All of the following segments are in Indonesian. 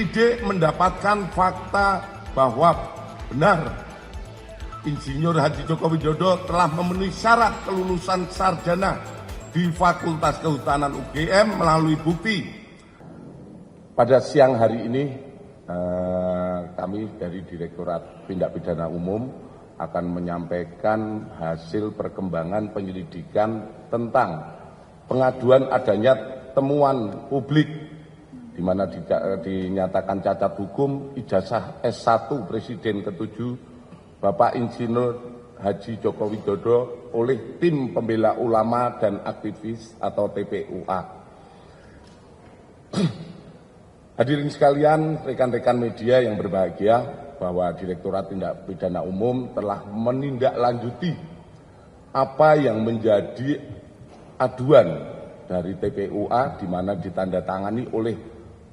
penyelidik mendapatkan fakta bahwa benar Insinyur Haji Joko Widodo telah memenuhi syarat kelulusan sarjana di Fakultas Kehutanan UGM melalui bukti. Pada siang hari ini kami dari Direktorat Tindak Pidana Umum akan menyampaikan hasil perkembangan penyelidikan tentang pengaduan adanya temuan publik di mana dinyatakan cacat hukum ijazah S1 Presiden ke-7 Bapak Insinyur Haji Joko Widodo oleh Tim Pembela Ulama dan Aktivis atau TPUA. Hadirin sekalian, rekan-rekan media yang berbahagia, bahwa Direktorat Tindak Pidana Umum telah menindaklanjuti apa yang menjadi aduan dari TPUA di mana ditandatangani oleh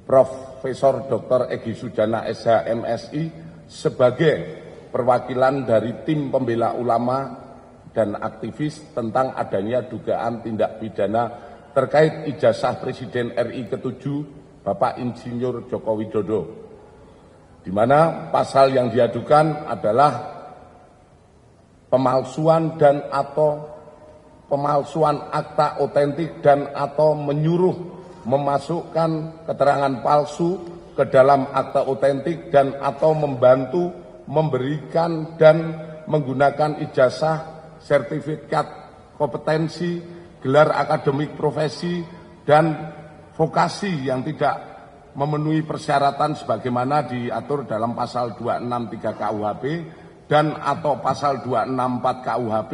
Profesor Dr. Egy Sujana SH MSI sebagai perwakilan dari Tim Pembela Ulama dan Aktivis tentang adanya dugaan tindak pidana terkait ijazah Presiden RI ke-7 Bapak Insinyur Joko Widodo, di mana pasal yang diadukan adalah pemalsuan dan atau pemalsuan akta otentik dan atau menyuruh memasukkan keterangan palsu ke dalam akta otentik dan atau membantu memberikan dan menggunakan ijazah, sertifikat kompetensi, gelar akademik profesi, dan vokasi yang tidak memenuhi persyaratan sebagaimana diatur dalam pasal 263 KUHP dan atau pasal 264 KUHP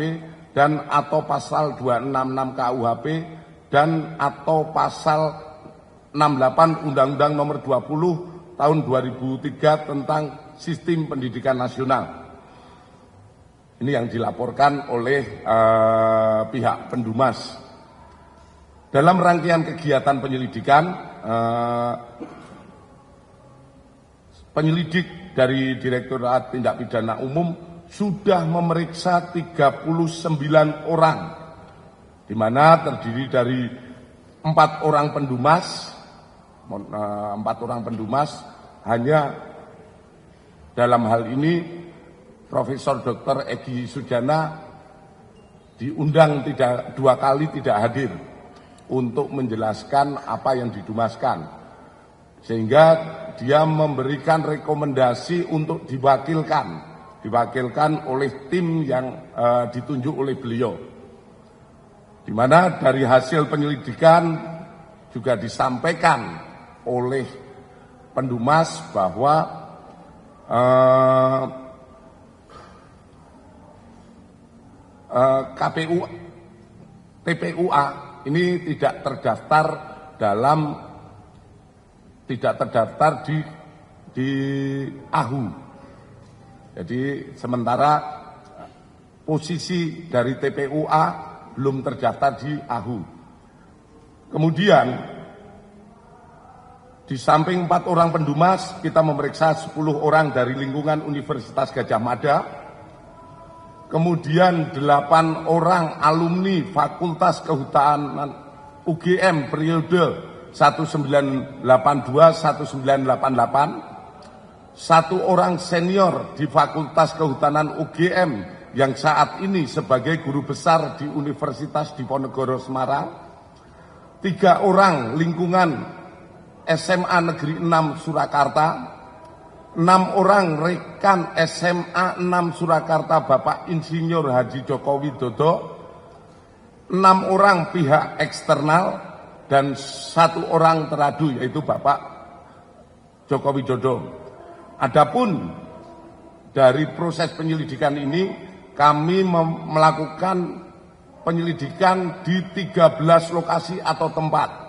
dan atau pasal 266 KUHP dan atau pasal 68 Undang-Undang Nomor 20 Tahun 2003 tentang Sistem Pendidikan Nasional. Ini yang dilaporkan oleh pihak Pendumas. Dalam rangkaian kegiatan penyelidikan, penyelidik dari Direktorat Tindak Pidana Umum sudah memeriksa 39 orang, di mana terdiri dari 4 orang pendumas, hanya dalam hal ini Profesor Dr. Egy Sujana diundang 2 kali tidak hadir untuk menjelaskan apa yang didumaskan, sehingga dia memberikan rekomendasi untuk diwakilkan oleh tim yang ditunjuk oleh beliau, di mana dari hasil penyelidikan juga disampaikan oleh Pendumas bahwa TPUA ini tidak terdaftar di AHU. Jadi sementara posisi dari TPUA belum terdaftar di AHU. Kemudian di samping 4 orang pendumas, kita memeriksa 10 orang dari lingkungan Universitas Gadjah Mada, kemudian 8 orang alumni Fakultas Kehutanan UGM periode 1982-1988, 1 orang senior di Fakultas Kehutanan UGM yang saat ini sebagai guru besar di Universitas Diponegoro Semarang, 3 orang lingkungan SMA Negeri 6 Surakarta, 6 orang rekan SMA 6 Surakarta Bapak Insinyur Haji Joko Widodo, 6 orang pihak eksternal, dan 1 orang teradu yaitu Bapak Joko Widodo. Adapun dari proses penyelidikan ini, kami melakukan penyelidikan di 13 lokasi atau tempat,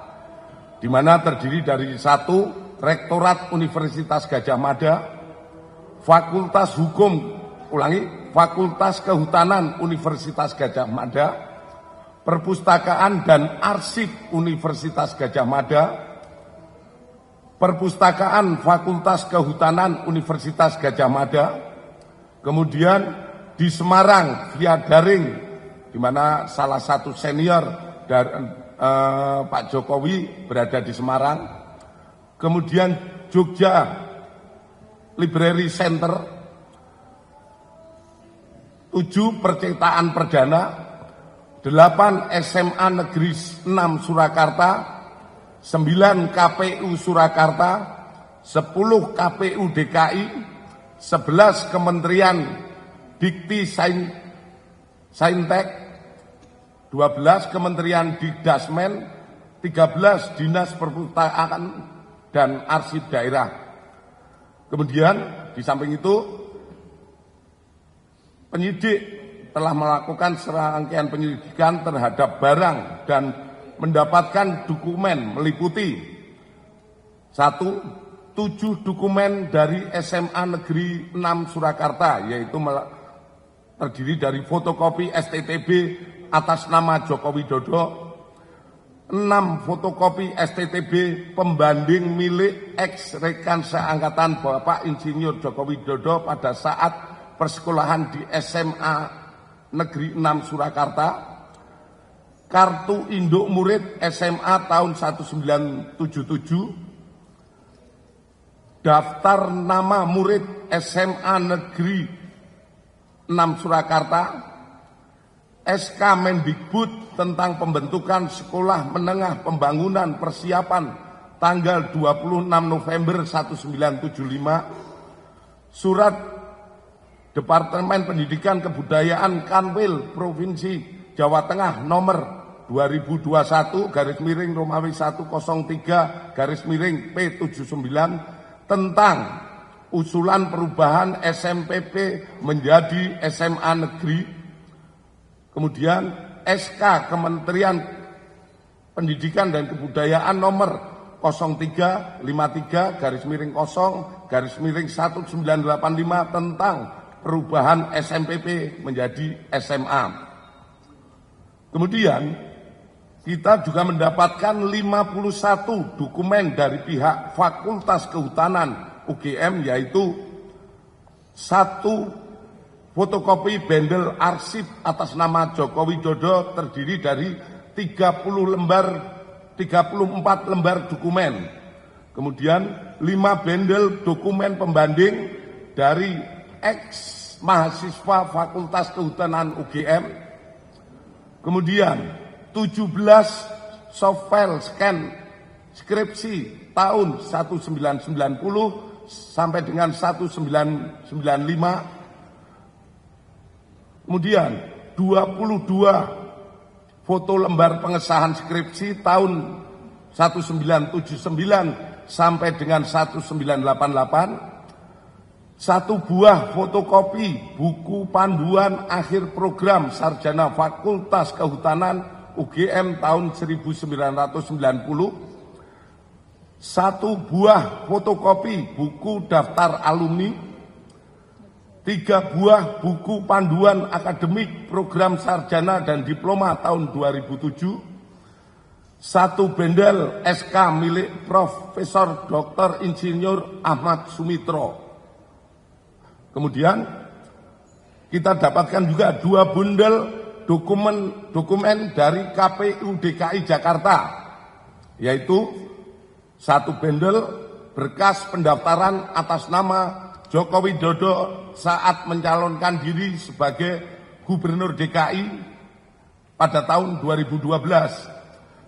di mana terdiri dari 1 Rektorat Universitas Gadjah Mada, Fakultas Kehutanan Universitas Gadjah Mada, Perpustakaan dan Arsip Universitas Gadjah Mada, Perpustakaan Fakultas Kehutanan Universitas Gadjah Mada, kemudian di Semarang via daring, di mana salah satu senior dari Pak Jokowi berada di Semarang. Kemudian Jogja Library Center, 7 percetakan perdana, 8 SMA Negeri 6 Surakarta, 9 KPU Surakarta, 10 KPU DKI, 11 Kementerian Dikti Saintek, 12 Kementerian Dikdasmen, 13 Dinas Perpustakaan dan Arsip Daerah. Kemudian di samping itu penyidik telah melakukan serangkaian penyelidikan terhadap barang dan mendapatkan dokumen meliputi 1. 7 dokumen dari SMA Negeri 6 Surakarta, yaitu terdiri dari fotokopi STTB atas nama Joko Widodo, 6 fotokopi STTB pembanding milik ex-rekan seangkatan Bapak Insinyur Joko Widodo pada saat persekolahan di SMA Negeri 6 Surakarta, kartu induk murid SMA tahun 1977, daftar nama murid SMA Negeri 6 Surakarta, SK Mendikbud tentang pembentukan Sekolah Menengah Pembangunan Persiapan tanggal 26 November 1975, surat Departemen Pendidikan Kebudayaan Kanwil Provinsi Jawa Tengah nomor 2021-Romawi 103-P79 tentang usulan perubahan SMPP menjadi SMA Negeri. Kemudian SK Kementerian Pendidikan dan Kebudayaan nomor 0353-0-1985 tentang perubahan SMPP menjadi SMA. Kemudian kita juga mendapatkan 51 dokumen dari pihak Fakultas Kehutanan UGM, yaitu 1 fotokopi bendel arsip atas nama Joko Widodo terdiri dari 34 lembar dokumen. Kemudian 5 bendel dokumen pembanding dari ex mahasiswa Fakultas Kehutanan UGM. Kemudian 17 softfile scan skripsi tahun 1990 sampai dengan 1995. Kemudian 22 foto lembar pengesahan skripsi tahun 1979 sampai dengan 1988. 1 buah fotokopi buku panduan akhir program sarjana Fakultas Kehutanan UGM tahun 1990, 1 buah fotokopi buku daftar alumni, 3 buah buku panduan akademik program sarjana dan diploma tahun 2007, 1 bendel SK milik Profesor Dr. Insinyur Ahmad Sumitro. Kemudian kita dapatkan juga 2 bundel dokumen dari KPU DKI Jakarta, yaitu 1 bendel berkas pendaftaran atas nama Joko Widodo saat mencalonkan diri sebagai Gubernur DKI pada tahun 2012,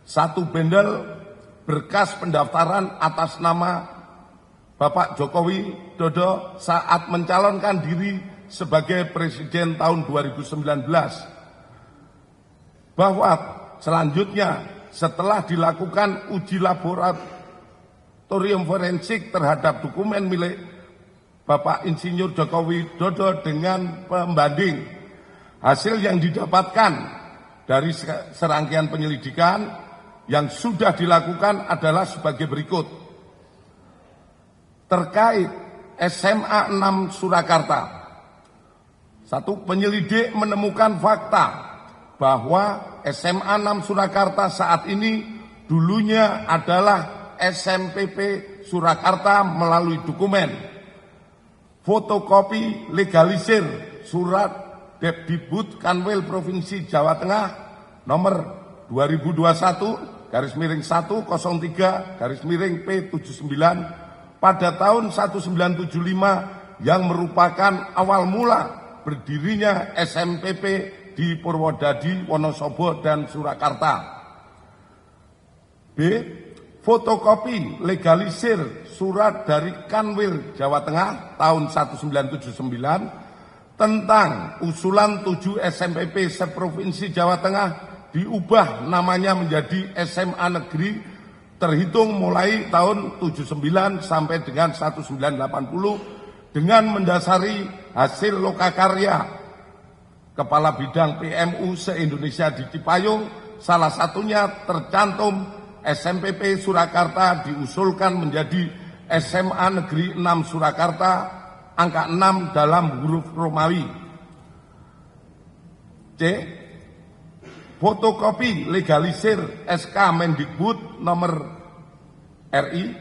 1 bendel berkas pendaftaran atas nama Bapak Joko Widodo saat mencalonkan diri sebagai Presiden tahun 2019. Bahwa selanjutnya setelah dilakukan uji laboratorium forensik terhadap dokumen milik Bapak Insinyur Joko Widodo dengan pembanding, hasil yang didapatkan dari serangkaian penyelidikan yang sudah dilakukan adalah sebagai berikut. Terkait SMA 6 Surakarta, 1, penyelidik menemukan fakta bahwa SMA 6 Surakarta saat ini dulunya adalah SMPP Surakarta melalui dokumen fotokopi legalisir surat Depdikbud Kanwil Provinsi Jawa Tengah nomor 2021-103-P79 pada tahun 1975 yang merupakan awal mula berdirinya SMPP di Purwodadi, Wonosobo, dan Surakarta. B. Fotokopi legalisir surat dari Kanwil Jawa Tengah tahun 1979 tentang usulan 7 SMPP seprovinsi Jawa Tengah diubah namanya menjadi SMA Negeri terhitung mulai tahun 79 sampai dengan 1980 dengan mendasari hasil lokakarya Kepala Bidang PMU se-Indonesia di Cipayung, salah satunya tercantum SMPP Surakarta diusulkan menjadi SMA Negeri 6 Surakarta, angka 6 dalam huruf Romawi. C. Fotokopi legalisir SK Mendikbud nomor RI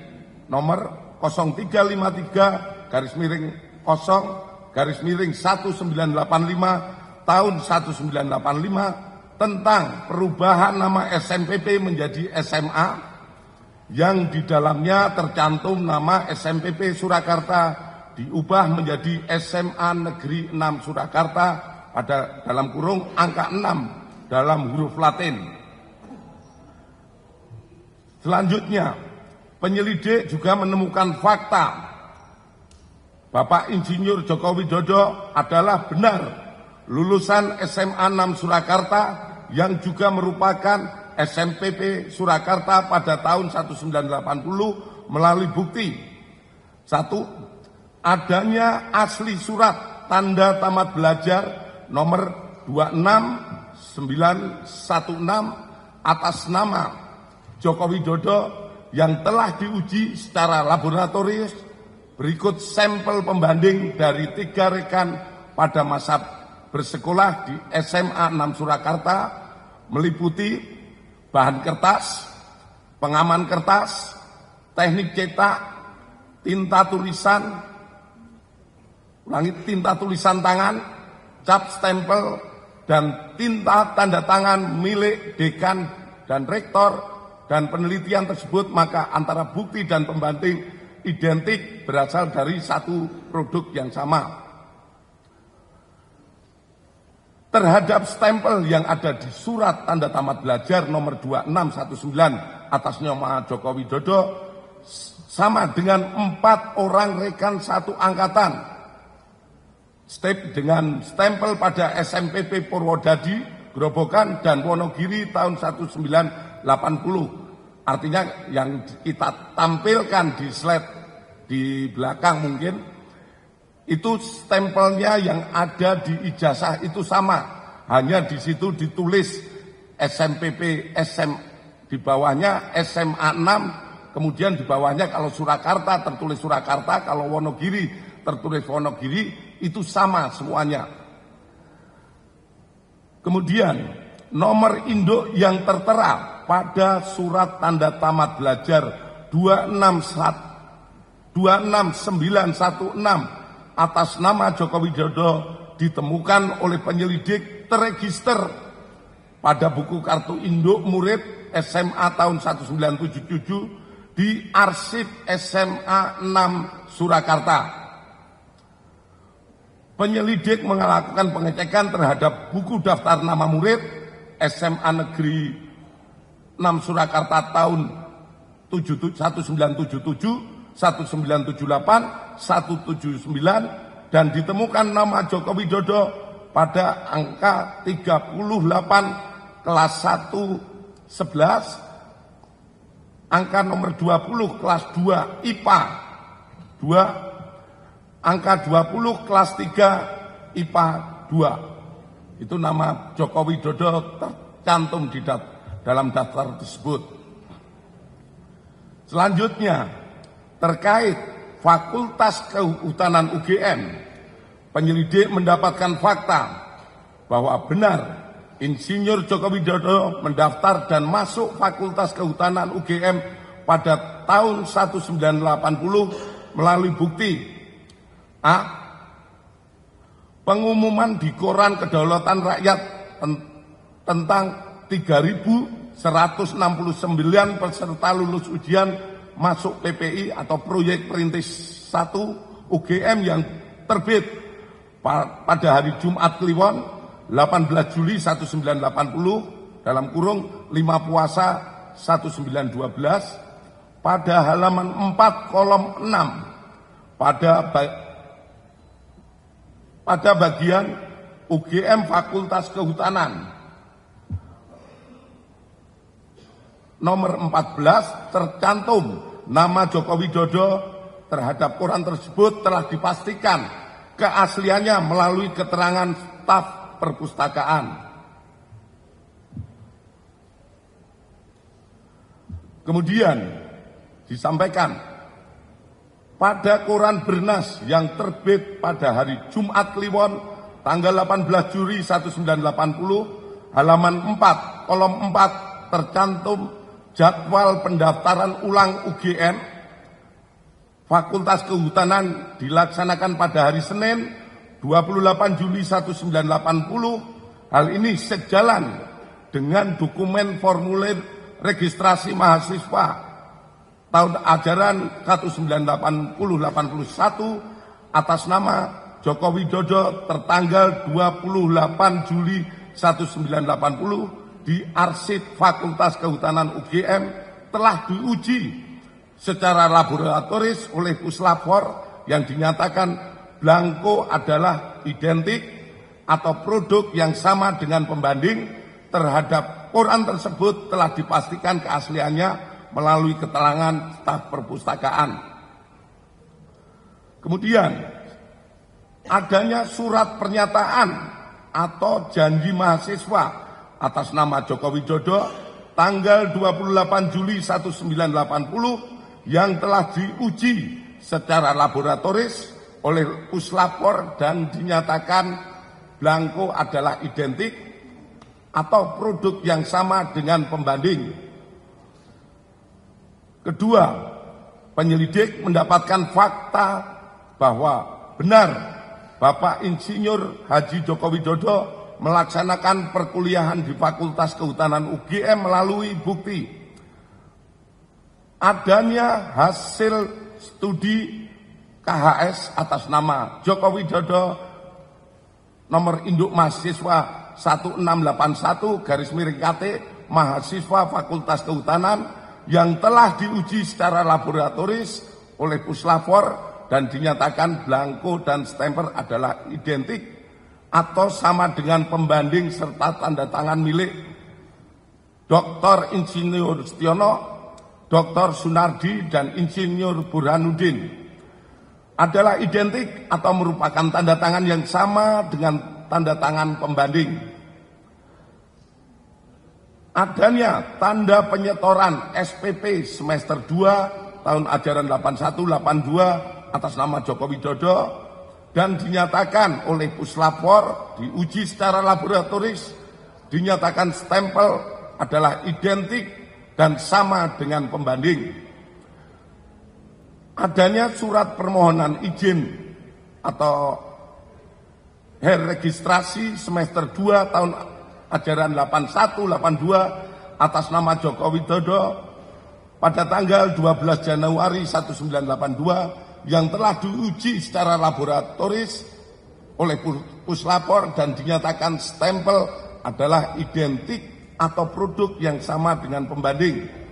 nomor 0353-0-1985 tahun 1985 tentang perubahan nama SMPP menjadi SMA yang di dalamnya tercantum nama SMPP Surakarta diubah menjadi SMA Negeri 6 Surakarta pada dalam kurung angka 6 dalam huruf Latin. Selanjutnya, penyelidik juga menemukan fakta Bapak Insinyur Joko Widodo adalah benar lulusan SMA 6 Surakarta yang juga merupakan SMPP Surakarta pada tahun 1980 melalui bukti. 1. Adanya asli surat tanda tamat belajar nomor 26916 atas nama Joko Widodo yang telah diuji secara laboratorius. Berikut sampel pembanding dari 3 rekan pada masa bersekolah di SMA 6 Surakarta meliputi bahan kertas, pengaman kertas, teknik cetak, tinta tulisan tangan, cap stempel, dan tinta tanda tangan milik dekan dan rektor, dan penelitian tersebut maka antara bukti dan pembanding identik berasal dari satu produk yang sama. Terhadap stempel yang ada di surat tanda tamat belajar nomor 2619 atas nama Joko Widodo sama dengan 4 orang rekan satu angkatan. Dengan stempel pada SMPP Purwodadi, Grobogan, dan Wonogiri tahun 1980. Artinya yang kita tampilkan di slide di belakang mungkin, itu stempelnya yang ada di ijazah itu sama. Hanya di situ ditulis SMPP, di bawahnya SMA 6, kemudian di bawahnya kalau Surakarta tertulis Surakarta, kalau Wonogiri tertulis Wonogiri, itu sama semuanya. Kemudian nomor induk yang tertera pada surat tanda tamat belajar 26916 atas nama Joko Widodo ditemukan oleh penyelidik terregister pada buku kartu induk murid SMA tahun 1977 di arsip SMA 6 Surakarta. Penyelidik melakukan pengecekan terhadap buku daftar nama murid SMA Negeri 6 Surakarta tahun 1977, 1978, 179 dan ditemukan nama Joko Widodo pada angka 38 kelas 1 11, angka nomor 20 kelas 2 IPA 2, angka 20 kelas 3 IPA 2. Itu nama Joko Widodo tercantum di dalam daftar tersebut. Selanjutnya, terkait Fakultas Kehutanan UGM, penyelidik mendapatkan fakta bahwa benar Insinyur Joko Widodo mendaftar dan masuk Fakultas Kehutanan UGM pada tahun 1980 melalui bukti A. Pengumuman di Koran Kedaulatan Rakyat tentang 3.169 peserta lulus ujian masuk PPI atau proyek perintis 1 UGM yang terbit pada hari Jumat Kliwon 18 Juli 1980 dalam kurung 5 Puasa 1912 pada halaman 4 kolom 6 pada bagian UGM Fakultas Kehutanan nomor 14 tercantum nama Joko Widodo terhadap koran tersebut telah dipastikan keasliannya melalui keterangan staf perpustakaan. Kemudian disampaikan pada koran Bernas yang terbit pada hari Jumat Kliwon tanggal 18 Juli 1980 halaman 4 kolom 4 tercantum jadwal pendaftaran ulang UGM Fakultas Kehutanan dilaksanakan pada hari Senin 28 Juli 1980. Hal ini sejalan dengan dokumen formulir registrasi mahasiswa tahun ajaran 1980-81 atas nama Joko Widodo tertanggal 28 Juli 1980 di arsip Fakultas Kehutanan UGM telah diuji secara laboratoris oleh Puslapfor yang dinyatakan blanko adalah identik atau produk yang sama dengan pembanding terhadap koran tersebut telah dipastikan keasliannya melalui keterangan staf perpustakaan. Kemudian adanya surat pernyataan atau janji mahasiswa atas nama Joko Widodo tanggal 28 Juli 1980 yang telah diuji secara laboratoris oleh Puslapfor dan dinyatakan blanko adalah identik atau produk yang sama dengan pembanding. Kedua, penyelidik mendapatkan fakta bahwa benar Bapak Insinyur Haji Joko Widodo melaksanakan perkuliahan di Fakultas Kehutanan UGM melalui bukti adanya hasil studi KHS atas nama Joko Widodo nomor induk mahasiswa 1681/KT mahasiswa Fakultas Kehutanan yang telah diuji secara laboratoris oleh Puslapfor dan dinyatakan blanko dan stemper adalah identik atau sama dengan pembanding serta tanda tangan milik Dr. Insinyur Setiono, Dr. Sunardi, dan Insinyur Burhanuddin adalah identik atau merupakan tanda tangan yang sama dengan tanda tangan pembanding. Adanya tanda penyetoran SPP semester 2 tahun ajaran 81-82 atas nama Joko Widodo dan dinyatakan oleh Puslapfor diuji secara laboratoris dinyatakan stempel adalah identik dan sama dengan pembanding. Adanya surat permohonan izin atau registrasi semester 2 tahun ajaran 81-82 atas nama Joko Widodo pada tanggal 12 Januari 1982 yang telah diuji secara laboratoris oleh Puslapfor dan dinyatakan stempel adalah identik atau produk yang sama dengan pembanding.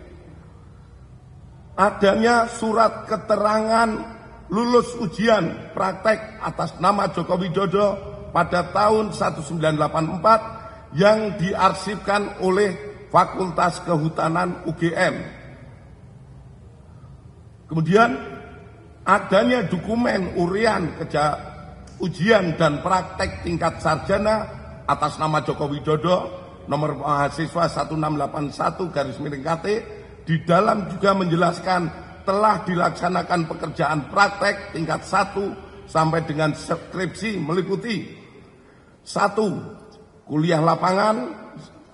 Adanya surat keterangan lulus ujian praktek atas nama Joko Widodo pada tahun 1984 yang diarsipkan oleh Fakultas Kehutanan UGM. Kemudian adanya dokumen urian ujian dan praktek tingkat sarjana atas nama Joko Widodo nomor mahasiswa 1681/KT di dalam juga menjelaskan telah dilaksanakan pekerjaan praktek tingkat 1 sampai dengan skripsi meliputi 1. Kuliah lapangan 1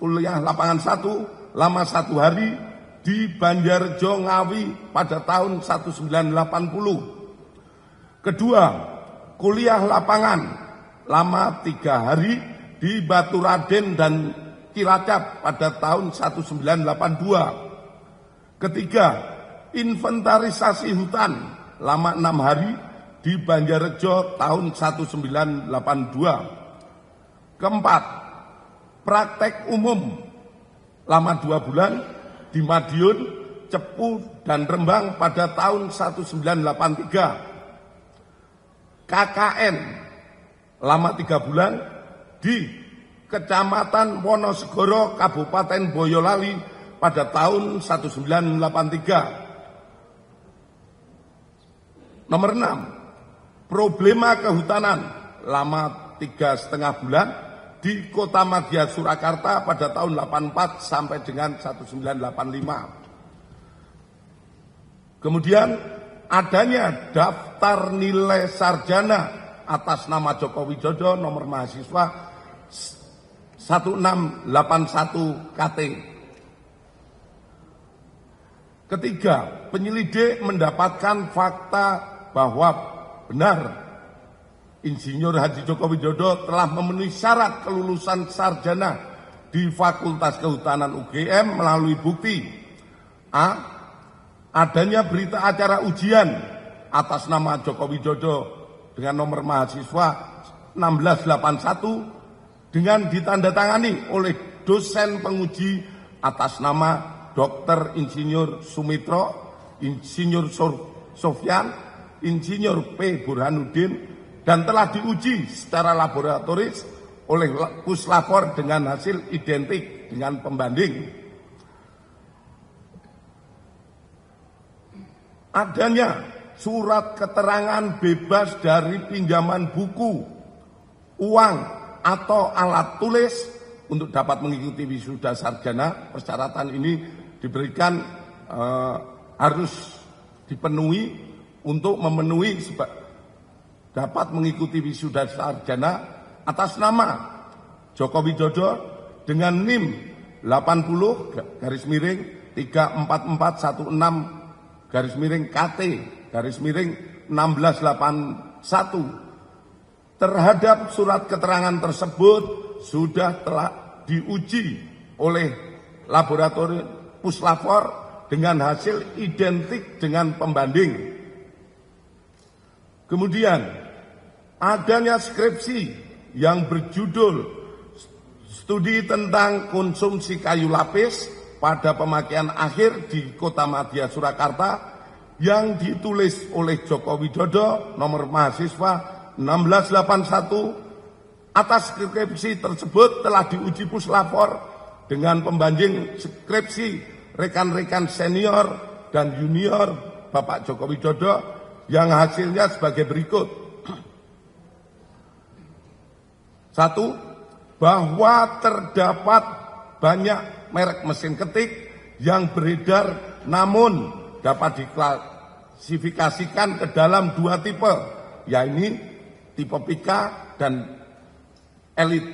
lama 1 hari di Banjarjo Ngawi pada tahun 1980. Kedua, kuliah lapangan lama 3 hari di Baturaden dan Cilacap pada tahun 1982. Ketiga, inventarisasi hutan lama 6 hari di Banjarrejo tahun 1982. Keempat, praktek umum lama 2 bulan di Madiun, Cepu, dan Rembang pada tahun 1983. KKN lama 3 bulan di Kecamatan Wonosegoro, Kabupaten Boyolali pada tahun 1983. Nomor 6, problema kehutanan lama 3,5 bulan di Kota Madya Surakarta pada tahun 84 sampai dengan 1985. Kemudian adanya daftar nilai sarjana atas nama Joko Widodo nomor mahasiswa 1681 KT. Ketiga, penyelidik mendapatkan fakta bahwa benar Insinyur Haji Joko Widodo telah memenuhi syarat kelulusan sarjana di Fakultas Kehutanan UGM melalui bukti A. Adanya berita acara ujian atas nama Joko Widodo dengan nomor mahasiswa 1681 dengan ditandatangani oleh dosen penguji atas nama Dr. Insinyur Sumitro, Insinyur Sofyan, Insinyur P. Burhanuddin, dan telah diuji secara laboratoris oleh Puslapor dengan hasil identik dengan pembanding. Adanya surat keterangan bebas dari pinjaman buku, uang, atau alat tulis untuk dapat mengikuti wisuda sarjana. Persyaratan ini diberikan harus dipenuhi untuk memenuhi dapat mengikuti wisuda sarjana atas nama Joko Widodo dengan NIM 80/3/441/KT/1681 terhadap surat keterangan tersebut sudah telah diuji oleh laboratorium Puslapor dengan hasil identik dengan pembanding. Kemudian adanya skripsi yang berjudul Studi tentang Konsumsi Kayu Lapis pada Pemakaian Akhir di Kota Madya Surakarta yang ditulis oleh Joko Widodo nomor mahasiswa 1681. Atas skripsi tersebut telah diuji Puslapor dengan pembanding skripsi rekan-rekan senior dan junior Bapak Joko Widodo yang hasilnya sebagai berikut. 1. Bahwa terdapat banyak merek mesin ketik yang beredar namun dapat diklasifikasikan ke dalam 2 tipe, yaitu tipe Pika dan Elite.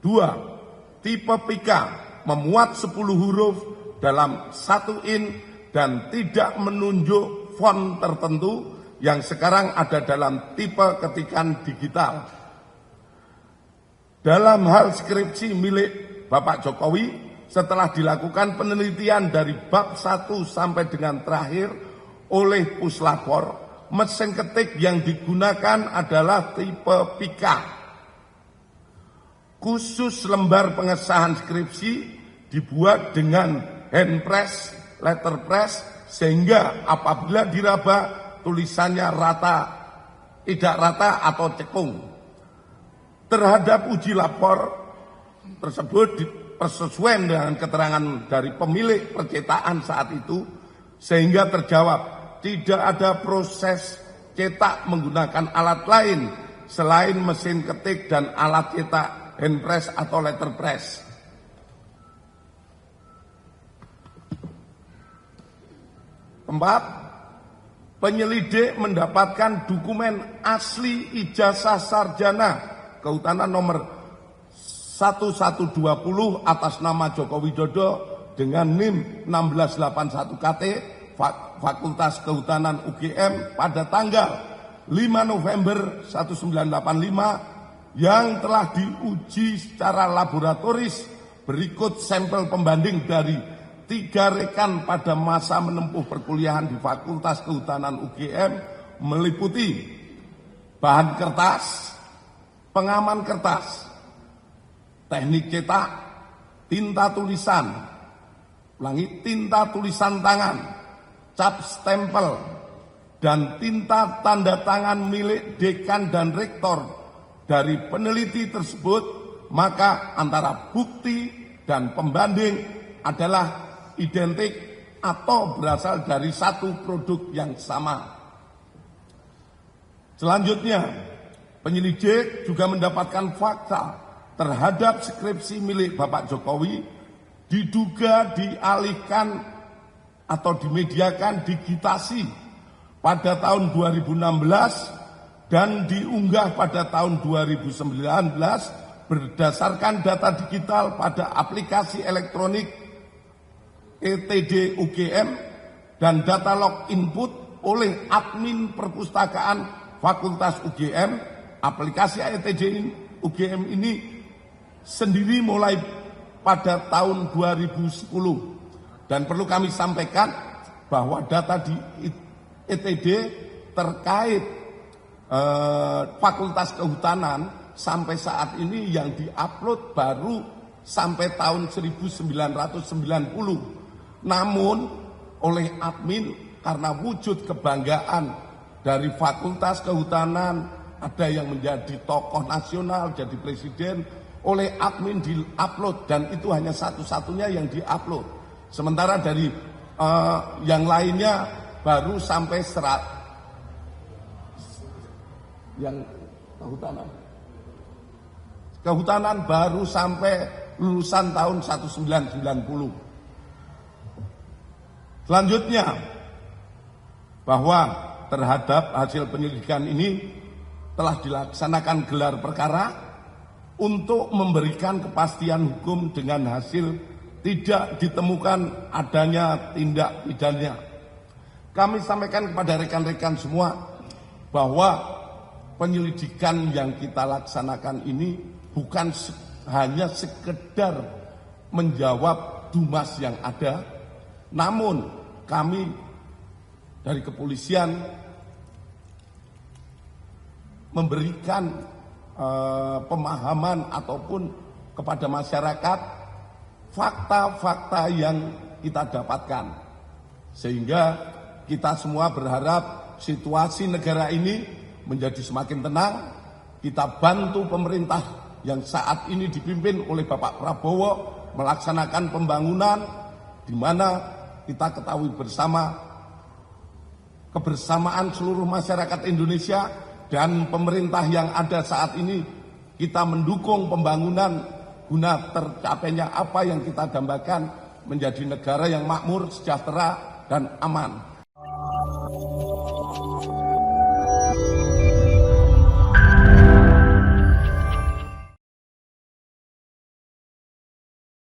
2. Tipe Pika memuat 10 huruf dalam 1 in dan tidak menunjuk font tertentu yang sekarang ada dalam tipe ketikan digital. Dalam hal skripsi milik Bapak Jokowi, setelah dilakukan penelitian dari bab 1 sampai dengan terakhir oleh Puslapor, mesin ketik yang digunakan adalah tipe Pika. Khusus lembar pengesahan skripsi dibuat dengan hand press, letterpress, sehingga apabila diraba tulisannya rata, tidak rata atau cekung. Terhadap uji lapor tersebut dipersesuaikan dengan keterangan dari pemilik percetakan saat itu, sehingga terjawab tidak ada proses cetak menggunakan alat lain selain mesin ketik dan alat cetak hand press atau letterpress. 4. Penyelidik mendapatkan dokumen asli ijazah sarjana kehutanan nomor 1120 atas nama Joko Widodo dengan NIM 1681 KT Fakultas Kehutanan UGM pada tanggal 5 November 1985 yang telah diuji secara laboratoris berikut sampel pembanding dari 3 rekan pada masa menempuh perkuliahan di Fakultas Kehutanan UGM meliputi bahan kertas, pengaman kertas, teknik cetak, tinta tulisan, tinta tulisan tangan, cap stempel, dan tinta tanda tangan milik dekan dan rektor dari peneliti tersebut, maka antara bukti dan pembanding adalah identik atau berasal dari satu produk yang sama. Selanjutnya, penyelidik juga mendapatkan fakta terhadap skripsi milik Bapak Jokowi diduga dialihkan atau dimediakan digitasi pada tahun 2016 dan diunggah pada tahun 2019 berdasarkan data digital pada aplikasi elektronik ETD UGM dan data log input oleh admin perpustakaan Fakultas UGM. Aplikasi ETD UGM ini sendiri mulai pada tahun 2010, dan perlu kami sampaikan bahwa data di ETD terkait Fakultas Kehutanan sampai saat ini yang diupload baru sampai tahun 1990. Namun oleh admin karena wujud kebanggaan dari Fakultas Kehutanan, ada yang menjadi tokoh nasional, jadi presiden, oleh admin di-upload, dan itu hanya satu-satunya yang di-upload. Sementara dari yang lainnya baru sampai yang kehutanan baru sampai lulusan tahun 1990. Selanjutnya, bahwa terhadap hasil penyelidikan ini telah dilaksanakan gelar perkara untuk memberikan kepastian hukum dengan hasil tidak ditemukan adanya tindak pidana. Kami sampaikan kepada rekan-rekan semua bahwa penyelidikan yang kita laksanakan ini bukan hanya sekedar menjawab dumas yang ada, namun kami dari kepolisian memberikan pemahaman ataupun kepada masyarakat fakta-fakta yang kita dapatkan, sehingga kita semua berharap situasi negara ini menjadi semakin tenang. Kita bantu pemerintah yang saat ini dipimpin oleh Bapak Prabowo melaksanakan pembangunan, di mana kita ketahui bersama kebersamaan seluruh masyarakat Indonesia dan pemerintah yang ada saat ini, kita mendukung pembangunan guna tercapainya apa yang kita dambakan, menjadi negara yang makmur, sejahtera, dan aman.